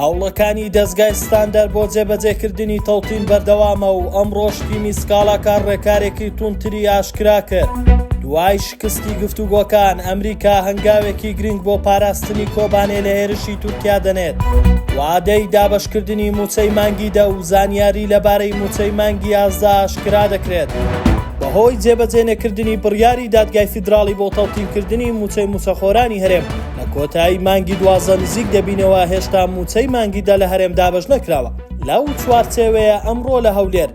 هەوڵەکانی دەستگای ستاندەر بۆ جێبەجێکردنی تەوتین بەردەوامە و ئەمڕۆ تیمی سکاڵاکان ڕێکارێکی تونتری ئاشکرا کرد. دوای شکستی گفتوگۆکان ئەمریکا هەنگاوێکی گرنگ بۆ پاراستنی کۆبانێ لە هێرشی تورکیا دەنێت. وعدەی دابەشکردنی موچەی مانگی دە و زانیاری لەبارەی موچەی مانگی 11 ئاشکرا دەکرێت. بەهۆی جێبەجێنەکردنی بڕیاری دادگای فیدراڵی بۆ تەوتینکردنی موچەی موچەخۆرانی هەرێم لە کۆتایی مانگی 12 نزیک دەبینەوە هێشتا موچەی مانگیدا لە هەرێم دابەش نەکراوە. لەو چوارچێوەیە ئەمڕۆ لە هەولێر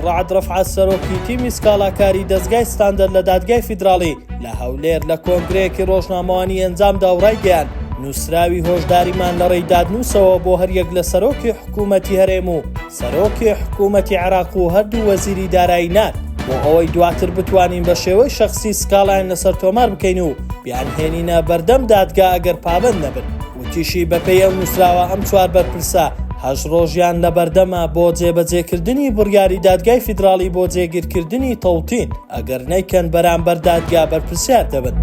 ڕەعد ڕەفعەت سەرۆکی تیمی سکاڵاکاری دەستگای ستاندەر لە دادگای فیدراڵی لە هەولێر لە کۆنگرەیەکی ڕۆژنامەوانی ئەنجامدا و ڕایگەیاند نووسراوی هۆشداریمان لە ڕێی دادنووسەوە بۆ هەریەک لە سەرۆکی حکوومەتی هەرێم و سەرۆکی حکوومەتی عێراق و هەردوو وەزیری دارایی نار بۆ ئەوەی دواتر بتوانین بە شێوەی شەخسی سکاڵایان لەسەر تۆمار بکەین و بیانهێنینە بەردەم دادگا ئەگەر پابەند نەبن. وتیشی بەپێی ئەو نووسراوە ئەم چوار بەرپرسە 8 ڕۆژیان لە بەردەمە بۆ جێبەجێکردنی بڕیاری دادگای فیدراڵی بۆ جێگیرکردنی تەوتین ئەگەر نەیکەن بەرامبەر دادگا بەرپرسیار دەبن.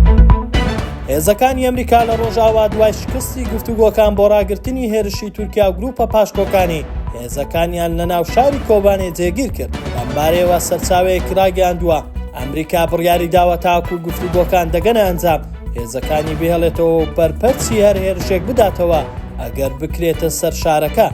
هێزەکانی ئەمریکا لە ڕۆژاوا دوای شکستی گفتوگۆکان بۆ ڕاگررتنی هێرشی تورکیا و گروپە پاشکۆکانی هێزەکانیان لە ناو شاری کۆبانێ جێگیر کرد. لەمبارەیەوە سەرچاوەیەک ڕاگەیاندووە ئەمریکا بڕیاری داوە تاکو و گفتوگۆکان دەگەنە ئەنجام هێزەکانی بهێڵێتەوە و بەرپەرچی هەر هێرشێک بداتەوە ئەگەر بکرێتە سەر شارەکە.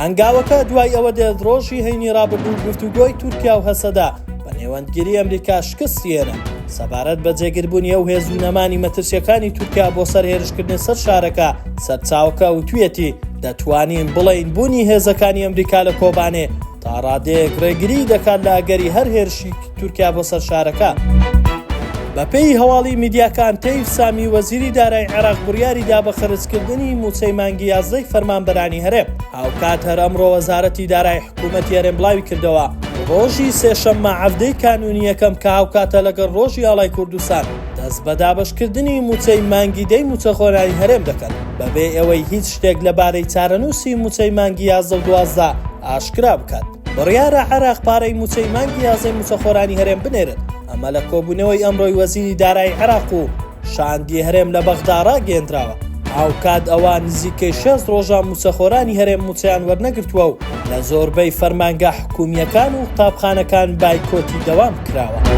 هەنگاوەکە دوای ئەوە دێت ڕۆژی هەینی ڕابردوو گفتوگۆی تورکیا و هەسەدا بە نێوەندگیری ئەمریکا شکستی هێنا سەبارەت بە جێگیربوونی ئەو هێز و نەمانی مەترسیەکانی تورکیا بۆ سەر هێرشکردنی سەر شارەکە سەرچاوەکە وتویەتی دەتوانین بڵین بوونی هێزەکانی ئەمریکا لە کۆبانێ تا ڕادەیەک ڕێگری دەکات لە ئەگەری هەر هێرشی تورکیا بۆ سەر شارەکە. بەپێی هەواڵی میدیاکان تەیف سامی وەزیری دارایی عێراق بڕیاریدا بە خەرجکردنی موچەی مانگی 11 فەرمانبەرانی هەرێم. هاوکات هەر ئەمڕۆ وەزارەتی دارایی حکوومەتی هەرێم بڵاوی کردەوە ڕۆژی سێشەممە عەفدەی کانونی یەکەم کە هاوکاتە لەگەڵ ڕۆژی ئاڵای کوردستان دەست بە دابەشکردنی موچەی مانگی دەی موچەخۆرانی هەرێم دەکەن بەبێ ئەوەی هیچ شتێک لەبارەی چارەنووسی موچەی مانگی 11 و 12 ئاشکرا بکات. بڕیارە عێراق پارەی موچەی مانگی 11 موچەخۆرانی هەرێم بنێرن. ئەمە لە کۆبوونەوەی ئەمڕۆی وەزیری دارایی عێراق و شاندی هەرێم لە بەغدا ڕاگەیەندراوە. هاوکات ئەوە نزیکەی 6 ڕۆژە موچەخۆرانی هەرێم موچەیان وەرنەگرتووە و لە زۆربەی فەرمانگە حکوومیەکان و قوتابخانەکان بایکۆتی دەوام کراوە.